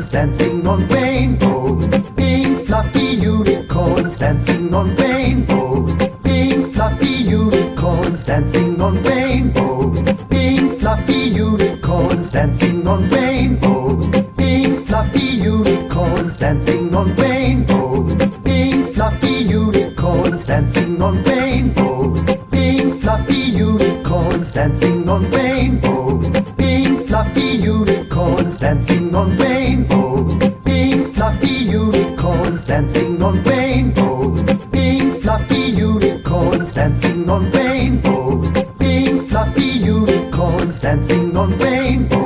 unicorns dancing on rainbows. Pink fluffy unicorns dancing on rainbows. Pink fluffy unicorns dancing on rainbows. Pink fluffy unicorns dancing on rainbows. Pink fluffy unicorns dancing on rainbows. Pink fluffy unicorns dancing on rainbows. Pink fluffy unicorns dancing on rainbows. Pink fluffy unicorns dancing on rainbows. Pink fluffy unicorns dancing on rainbows. Pink fluffy unicorns dancing on rainbows. Pink fluffy unicorns dancing on rainbows.